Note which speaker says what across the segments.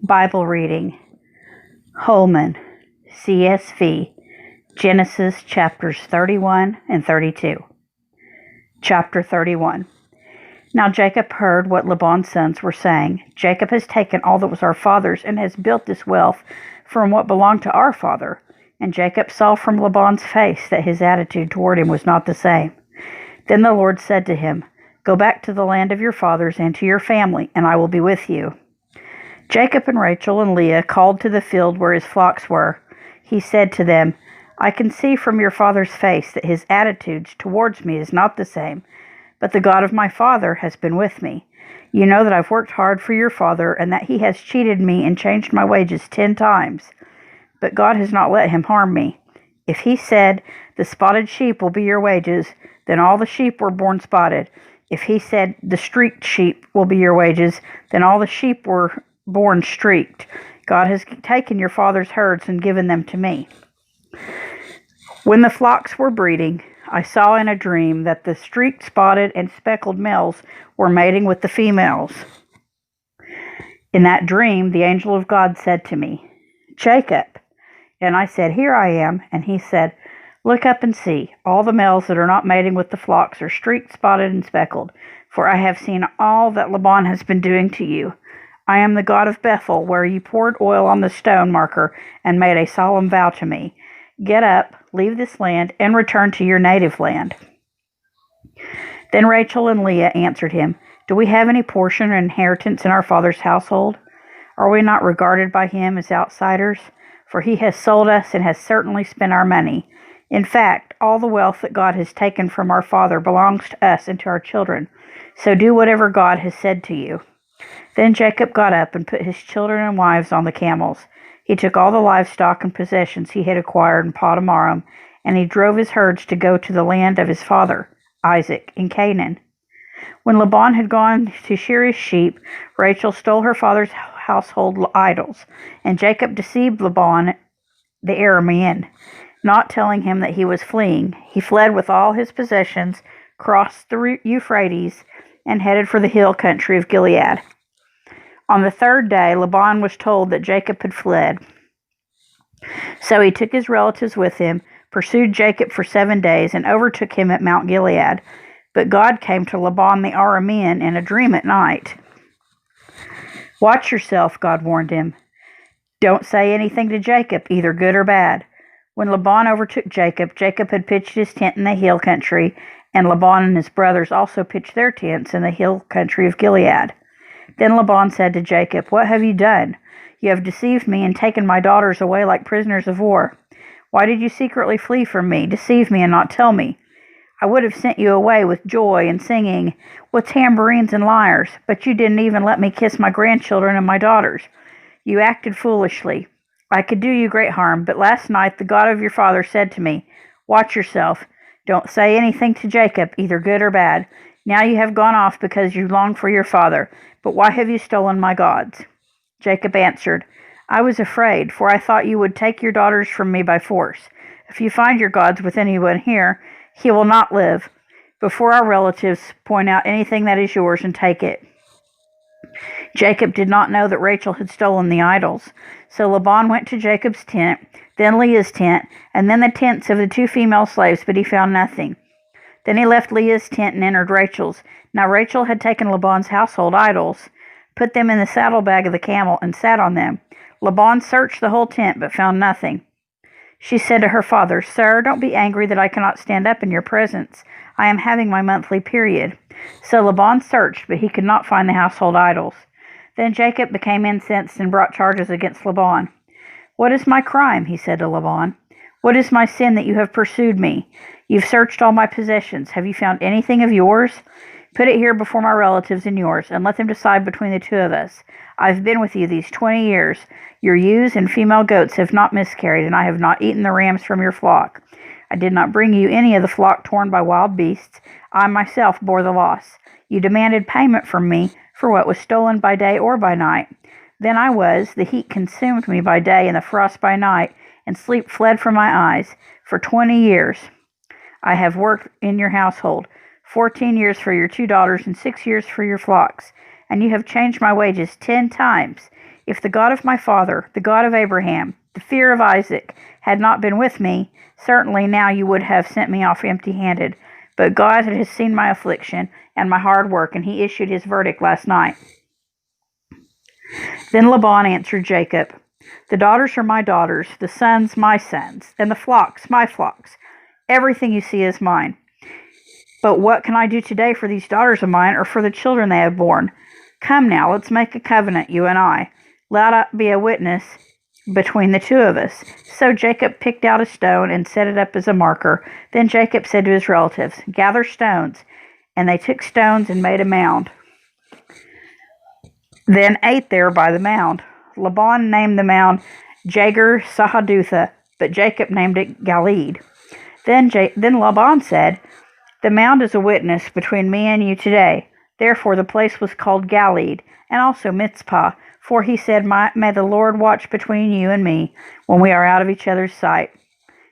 Speaker 1: Bible reading, Holman CSV Genesis chapters 31 and 32. Chapter 31. Now Jacob heard what Laban's sons were saying. Jacob has taken all that was our father's and has built this wealth from what belonged to our father. And Jacob saw from Laban's face that his attitude toward him was not the same. Then the Lord said to him, "Go back to the land of your fathers and to your family, and I will be with you." Jacob and Rachel and Leah called to the field where his flocks were. He said to them, "I can see from your father's face that his attitude towards me is not the same, but the God of my father has been with me. You know that I've worked hard for your father and that he has cheated me and changed my wages 10 times. But God has not let him harm me. If he said, 'The spotted sheep will be your wages,' then all the sheep were born spotted. If he said, 'The streaked sheep will be your wages,' then all the sheep were born streaked. God has taken your father's herds and given them to me." When the flocks were breeding, I saw in a dream that the streaked, spotted, and speckled males were mating with the females. In that dream, the angel of God said to me, "Jacob." And I said, "Here I am." And he said, "Look up and see. All the males that are not mating with the flocks are streaked, spotted, and speckled. For I have seen all that Laban has been doing to you. I am the God of Bethel, where you poured oil on the stone marker and made a solemn vow to me. Get up, leave this land, and return to your native land." Then Rachel and Leah answered him, "Do we have any portion or inheritance in our father's household? Are we not regarded by him as outsiders? For he has sold us and has certainly spent our money. In fact, all the wealth that God has taken from our father belongs to us and to our children. So do whatever God has said to you." Then Jacob got up and put his children and wives on the camels. He took all the livestock and possessions he had acquired in Padamaram, and he drove his herds to go to the land of his father, Isaac, in Canaan. When Laban had gone to shear his sheep, Rachel stole her father's household idols, and Jacob deceived Laban the Aramean, not telling him that he was fleeing. He fled with all his possessions, crossed the Euphrates, and headed for the hill country of Gilead. On the third day, Laban was told that Jacob had fled. So he took his relatives with him, pursued Jacob for 7 days, and overtook him at Mount Gilead. But God came to Laban the Aramean in a dream at night. "Watch yourself," God warned him. "Don't say anything to Jacob, either good or bad." When Laban overtook Jacob, Jacob had pitched his tent in the hill country, and Laban and his brothers also pitched their tents in the hill country of Gilead. Then Laban said to Jacob, "What have you done? You have deceived me and taken my daughters away like prisoners of war. Why did you secretly flee from me, deceive me, and not tell me? I would have sent you away with joy and singing, with tambourines and lyres, but you didn't even let me kiss my grandchildren and my daughters. You acted foolishly. I could do you great harm, but last night the God of your father said to me, 'Watch yourself. Don't say anything to Jacob, either good or bad. Now you have gone off because you long for your father. But why have you stolen my gods?' Jacob answered, 'I was afraid, for I thought you would take your daughters from me by force. If you find your gods with anyone here, he will not live. Before our relatives, point out anything that is yours and take it.' Jacob did not know that Rachel had stolen the idols. So Laban went to Jacob's tent, then Leah's tent, and then the tents of the 2 female slaves, but he found nothing. Then he left Leah's tent and entered Rachel's. Now Rachel had taken Laban's household idols, put them in the saddlebag of the camel, and sat on them. Laban searched the whole tent, but found nothing. She said to her father, 'Sir, don't be angry that I cannot stand up in your presence. I am having my monthly period.' So Laban searched, but he could not find the household idols. Then Jacob became incensed and brought charges against Laban. 'What is my crime?' he said to Laban. 'What is my sin that you have pursued me? You've searched all my possessions. Have you found anything of yours? Put it here before my relatives and yours, and let them decide between the 2 of us. I've been with you these 20 years. Your ewes and female goats have not miscarried, and I have not eaten the rams from your flock. I did not bring you any of the flock torn by wild beasts. I myself bore the loss. You demanded payment from me for what was stolen by day or by night. Then the heat consumed me by day and the frost by night, and sleep fled from my eyes. For 20 years I have worked in your household, 14 years for your 2 daughters and 6 years for your flocks, and you have changed my wages 10 times. If the God of my father, the God of Abraham, the fear of Isaac, had not been with me, certainly now you would have sent me off empty-handed. But God has seen my affliction and my hard work, and he issued his verdict last night." Then Laban answered Jacob, "The daughters are my daughters, the sons my sons, and the flocks my flocks. Everything you see is mine. But what can I do today for these daughters of mine, or for the children they have borne? Come now, let's make a covenant, you and I. Let us be a witness between the two of us." So Jacob picked out a stone and set it up as a marker. Then Jacob said to his relatives, "Gather stones." And they took stones and made a mound, then ate there by the mound. Laban named the mound Jagar Sahadutha, but Jacob named it Galeed. Then Laban said, "The mound is a witness between me and you today." Therefore the place was called Galeed, and also Mizpah, for he said, "May the Lord watch between you and me when we are out of each other's sight.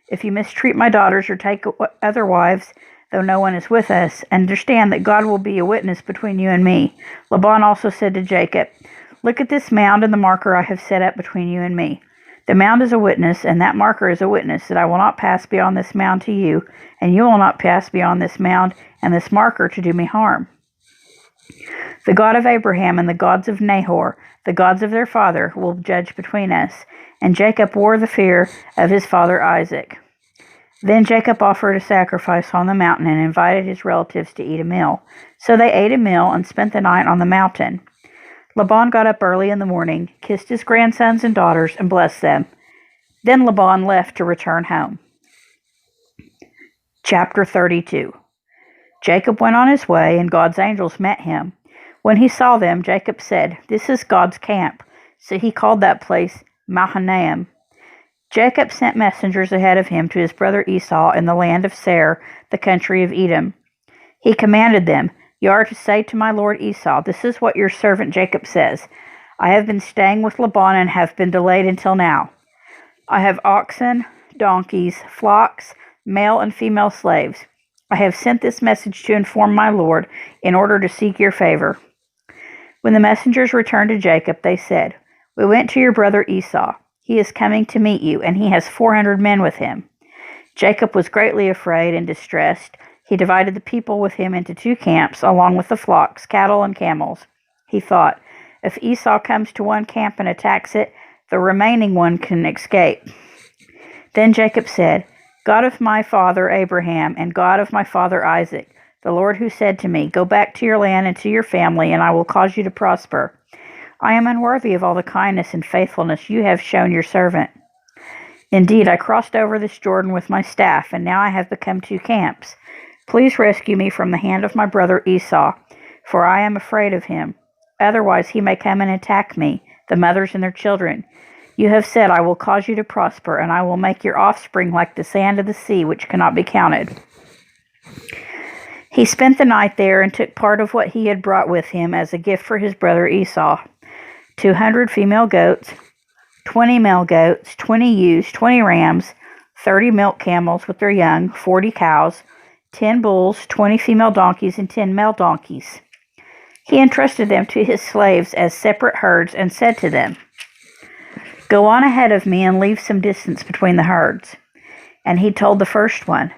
Speaker 1: If you mistreat my daughters or take other wives, though no one is with us, understand that God will be a witness between you and me." Laban also said to Jacob, "Look at this mound and the marker I have set up between you and me. The mound is a witness, and that marker is a witness that I will not pass beyond this mound to you, and you will not pass beyond this mound and this marker to do me harm. The God of Abraham and the gods of Nahor, the gods of their father, will judge between us." And Jacob wore the fear of his father Isaac. Then Jacob offered a sacrifice on the mountain and invited his relatives to eat a meal. So they ate a meal and spent the night on the mountain. Laban got up early in the morning, kissed his grandsons and daughters, and blessed them. Then Laban left to return home. Chapter 32. Jacob went on his way, and God's angels met him. When he saw them, Jacob said, "This is God's camp." So he called that place Mahanaim. Jacob sent messengers ahead of him to his brother Esau in the land of Seir, the country of Edom. He commanded them, "You are to say to my lord Esau, this is what your servant Jacob says. I have been staying with Laban and have been delayed until now. I have oxen, donkeys, flocks, male and female slaves. I have sent this message to inform my lord in order to seek your favor." When the messengers returned to Jacob, they said, "We went to your brother Esau. He is coming to meet you, and he has 400 men with him." Jacob was greatly afraid and distressed. He divided the people with him into 2 camps, along with the flocks, cattle, and camels. He thought, "If Esau comes to one camp and attacks it, the remaining one can escape." Then Jacob said, "God of my father Abraham and God of my father Isaac, the Lord who said to me, 'Go back to your land and to your family, and I will cause you to prosper,' I am unworthy of all the kindness and faithfulness you have shown your servant. Indeed, I crossed over this Jordan with my staff, and now I have become 2 camps. Please rescue me from the hand of my brother Esau, for I am afraid of him. Otherwise he may come and attack me, the mothers and their children. You have said, 'I will cause you to prosper, and I will make your offspring like the sand of the sea, which cannot be counted.'" He spent the night there and took part of what he had brought with him as a gift for his brother Esau: 200 female goats, 20 male goats, 20 ewes, 20 rams, 30 milk camels with their young, 40 cows, 10 bulls, 20 female donkeys, and 10 male donkeys. He entrusted them to his slaves as separate herds and said to them, "Go on ahead of me and leave some distance between the herds." And he told the first one,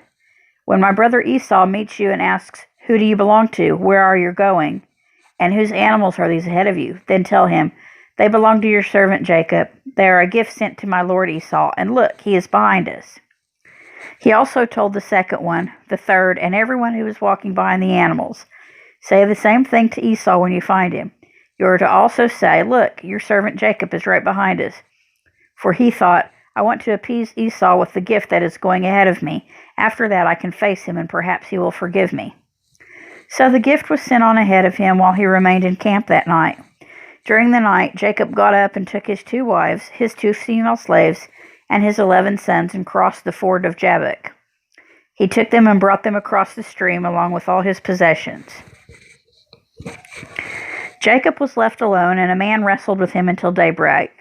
Speaker 1: "When my brother Esau meets you and asks, 'Who do you belong to? Where are you going? And whose animals are these ahead of you?' then tell him, 'They belong to your servant Jacob. They are a gift sent to my lord Esau, and look, he is behind us.'" He also told the second one, the third, and everyone who was walking behind the animals, "Say the same thing to Esau when you find him. You are to also say, 'Look, your servant Jacob is right behind us.'" For he thought, "I want to appease Esau with the gift that is going ahead of me. After that I can face him, and perhaps he will forgive me." So the gift was sent on ahead of him while he remained in camp that night. During the night, Jacob got up and took his 2 wives, his 2 female slaves, and his 11 sons, and crossed the ford of Jabbok. He took them and brought them across the stream along with all his possessions. Jacob was left alone, and a man wrestled with him until daybreak.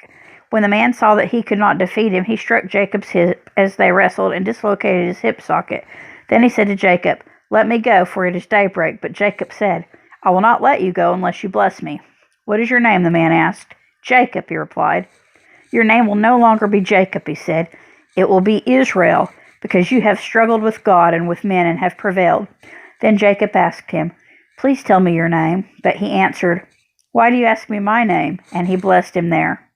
Speaker 1: When the man saw that he could not defeat him, he struck Jacob's hip as they wrestled and dislocated his hip socket. Then he said to Jacob, "Let me go, for it is daybreak." But Jacob said, "I will not let you go unless you bless me." "What is your name?" the man asked. Jacob, he replied. Your name will no longer be Jacob, he said. It will be Israel, because you have struggled with God and with men and have prevailed. Then Jacob asked him, Please tell me your name. But he answered, Why do you ask me my name? And he blessed him there.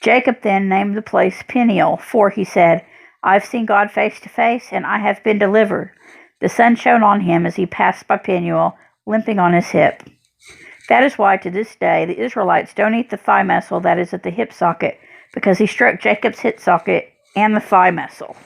Speaker 1: Jacob then named the place Peniel, for he said, I've seen God face to face, and I have been delivered. The sun shone on him as he passed by Peniel, limping on his hip. That is why to this day the Israelites don't eat the thigh muscle that is at the hip socket, because he struck Jacob's hip socket and the thigh muscle.